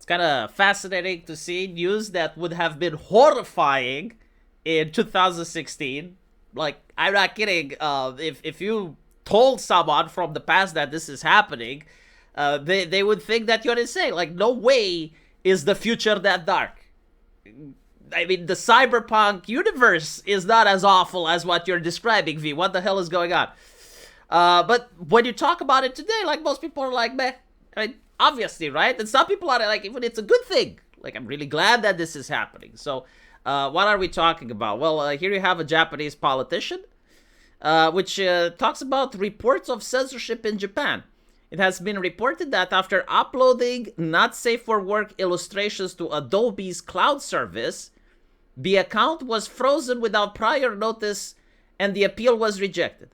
kind of fascinating to see news that would have been horrifying in 2016. Like, I'm not kidding. If you told someone from the past that this is happening, they would think that you're insane. Like, no way is the future that dark. I mean, the cyberpunk universe is not as awful as what you're describing, V. What the hell is going on? But when you talk about it today, like, most people are like, meh. I mean, obviously, right? And some people are like, even it's a good thing. Like, I'm really glad that this is happening. So, what are we talking about? Well, here you have a Japanese politician, which talks about reports of censorship in Japan. It has been reported that after uploading not safe for work illustrations to Adobe's cloud service, the account was frozen without prior notice and the appeal was rejected.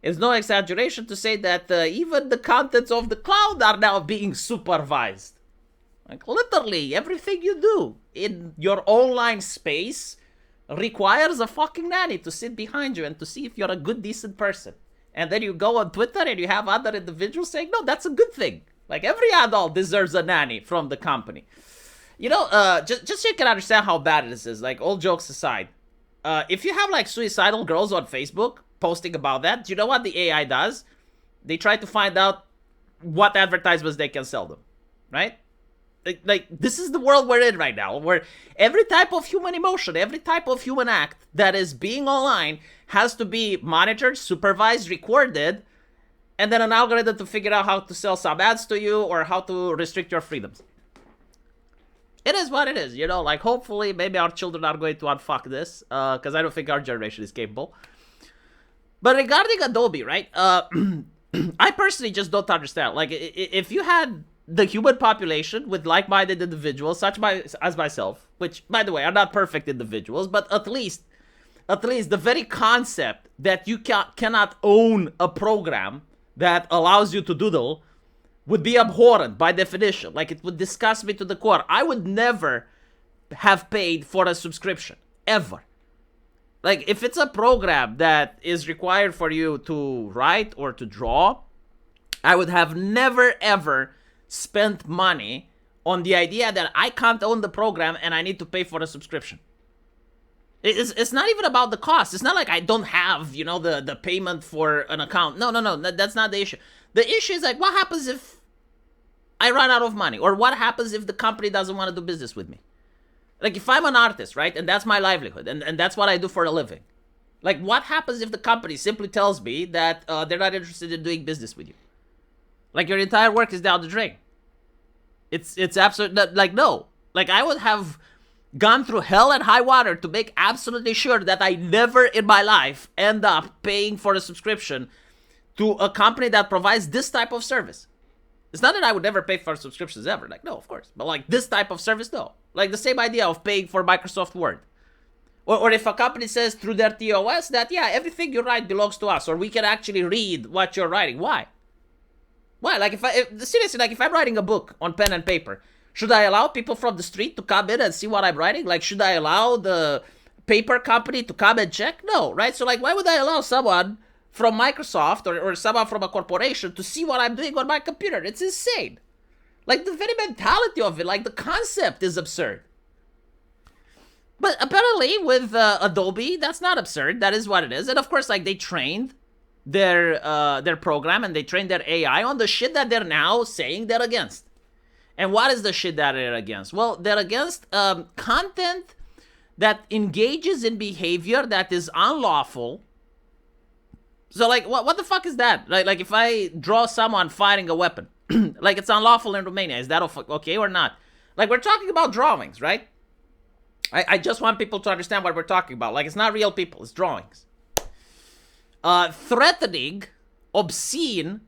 It's no exaggeration to say that even the contents of the cloud are now being supervised. Like, literally, everything you do in your online space requires a fucking nanny to sit behind you and to see if you're a good, decent person. And then you go on Twitter and you have other individuals saying, no, that's a good thing. Like, every adult deserves a nanny from the company. You know, just so you can understand how bad this is, like, all jokes aside, if you have, like, suicidal girls on Facebook posting about that, do you know what the AI does? They try to find out what advertisements they can sell them, right? Like, this is the world we're in right now, where every type of human emotion, every type of human act that is being online has to be monitored, supervised, recorded, and then an algorithm to figure out how to sell some ads to you or how to restrict your freedoms. It is what it is, you know, like, hopefully maybe our children are going to unfuck this, because I don't think our generation is capable. But regarding Adobe, right, I personally just don't understand. Like, if you had the human population with like-minded individuals, such as myself, which, by the way, are not perfect individuals, but at least the very concept that you cannot own a program that allows you to doodle would be abhorrent by definition. Like, it would disgust me to the core. I would never have paid for a subscription, ever. Like, if it's a program that is required for you to write or to draw, I would have never, ever spent money on the idea that I can't own the program and I need to pay for a subscription. It's not even about the cost. It's not like I don't have, you know, the payment for an account. No, that's not the issue. The issue is, like, what happens if I run out of money? Or what happens if the company doesn't want to do business with me? Like, if I'm an artist, right, and that's my livelihood, and that's what I do for a living, like, what happens if the company simply tells me that they're not interested in doing business with you? Like, your entire work is down the drain. It's absolutely, like, no. Like, I would have gone through hell and high water to make absolutely sure that I never in my life end up paying for a subscription to a company that provides this type of service. It's not that I would never pay for subscriptions ever. Like, no, of course. But, like, this type of service, no. Like, the same idea of paying for Microsoft Word. Or if a company says through their TOS that, yeah, everything you write belongs to us, or we can actually read what you're writing. Why? Why? Like, seriously, like, if I'm writing a book on pen and paper, should I allow people from the street to come in and see what I'm writing? Like, should I allow the paper company to come and check? No, right? So, like, why would I allow someone from Microsoft or someone from a corporation to see what I'm doing on my computer? It's insane. Like, the very mentality of it, like, the concept is absurd. But apparently with Adobe, that's not absurd. That is what it is. And of course, like, they trained their program and they trained their AI on the shit that they're now saying they're against. And what is the shit that they're against? Well, they're against content that engages in behavior that is unlawful. So, like, what the fuck is that? Like, if I draw someone firing a weapon, like, it's unlawful in Romania. Is that okay or not? Like, we're talking about drawings, right? I just want people to understand what we're talking about. Like, it's not real people, it's drawings. Threatening, obscene,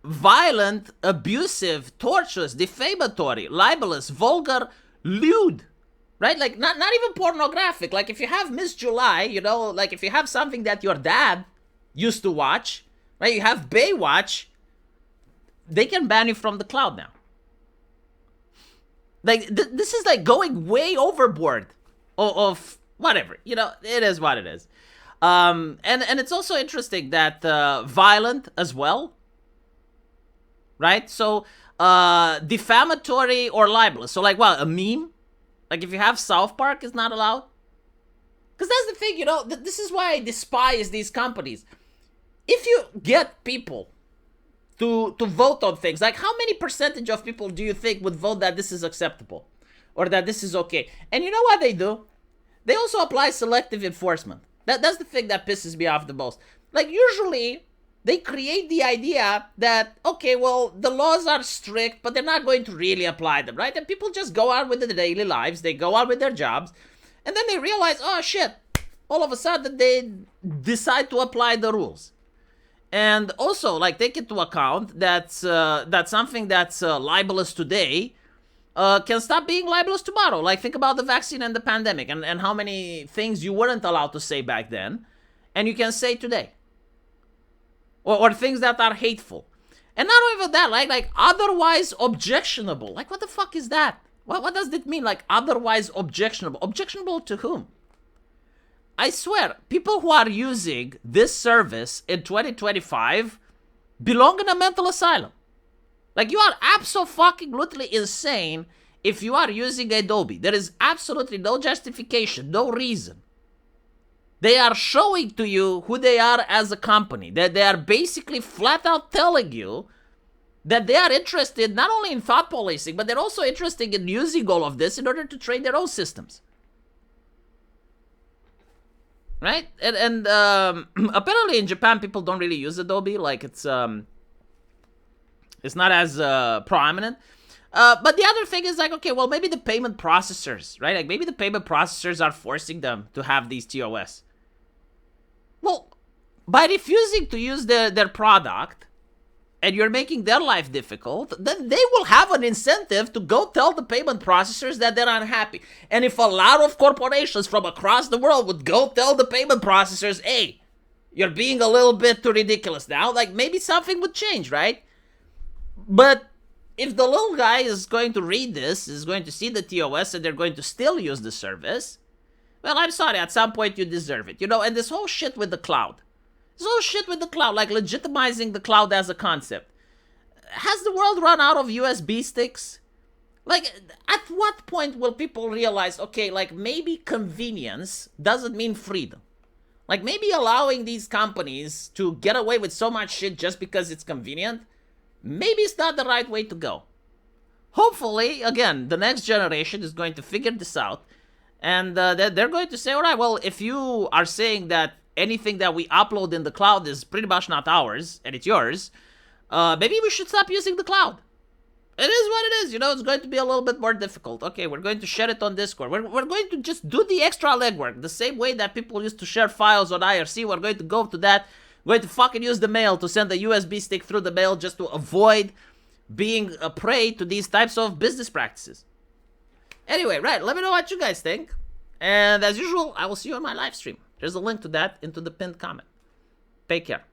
violent, abusive, torturous, defamatory, libelous, vulgar, lewd. Right? Like, not even pornographic. Like, if you have Miss July, you know, like, if you have something that your dad used to watch, right? You have Baywatch, they can ban you from the cloud now. Like, this is, like, going way overboard of whatever. You know, it is what it is. And it's also interesting that violent as well. Right? So, defamatory or libelous. So like, what, a meme? Like if you have South Park, it's not allowed? Because that's the thing, you know, this is why I despise these companies. If you get people to vote on things, like how many percentage of people do you think would vote that this is acceptable? Or that this is okay? And you know what they do? They also apply selective enforcement. That's the thing that pisses me off the most. Like usually, they create the idea that, okay, well, the laws are strict, but they're not going to really apply them, right? And people just go on with their daily lives, they go on with their jobs, and then they realize, oh shit, all of a sudden they decide to apply the rules. And also, like, take into account that something that's libelous today can stop being libelous tomorrow. Like, think about the vaccine and the pandemic and how many things you weren't allowed to say back then, and you can say today. Or things that are hateful. And not even that, like otherwise objectionable. Like, what the fuck is that? What does that mean? Like, otherwise objectionable. Objectionable to whom? I swear, people who are using this service in 2025 belong in a mental asylum. Like, you are absolutely insane if you are using Adobe. There is absolutely no justification, no reason. They are showing to you who they are as a company. That they are basically flat out telling you that they are interested not only in thought policing, but they're also interested in using all of this in order to train their own systems. Right? And apparently in Japan, people don't really use Adobe. Like, it's not as prominent. But the other thing is like, okay, well, maybe the payment processors, right? Like, maybe the payment processors are forcing them to have these TOS. Well, by refusing to use their product, and you're making their life difficult, then they will have an incentive to go tell the payment processors that they're unhappy. And if a lot of corporations from across the world would go tell the payment processors, hey, you're being a little bit too ridiculous now, like, maybe something would change, right? But if the little guy is going to read this, is going to see the TOS, and they're going to still use the service, well, I'm sorry, at some point you deserve it, you know? And this whole shit with the cloud, like legitimizing the cloud as a concept. Has the world run out of USB sticks? Like, at what point will people realize, okay, like, maybe convenience doesn't mean freedom? Like, maybe allowing these companies to get away with so much shit just because it's convenient, maybe it's not the right way to go. Hopefully, again, the next generation is going to figure this out, and they're going to say, all right, well, if you are saying that anything that we upload in the cloud is pretty much not ours, and it's yours, maybe we should stop using the cloud. It is what it is, you know, it's going to be a little bit more difficult. Okay, we're going to share it on Discord. We're going to just do the extra legwork. The same way that people used to share files on IRC, we're going to go to that. We're going to fucking use the mail to send a USB stick through the mail just to avoid being a prey to these types of business practices. Anyway, right, let me know what you guys think. And as usual, I will see you on my live stream. There's a link to that into the pinned comment. Take care.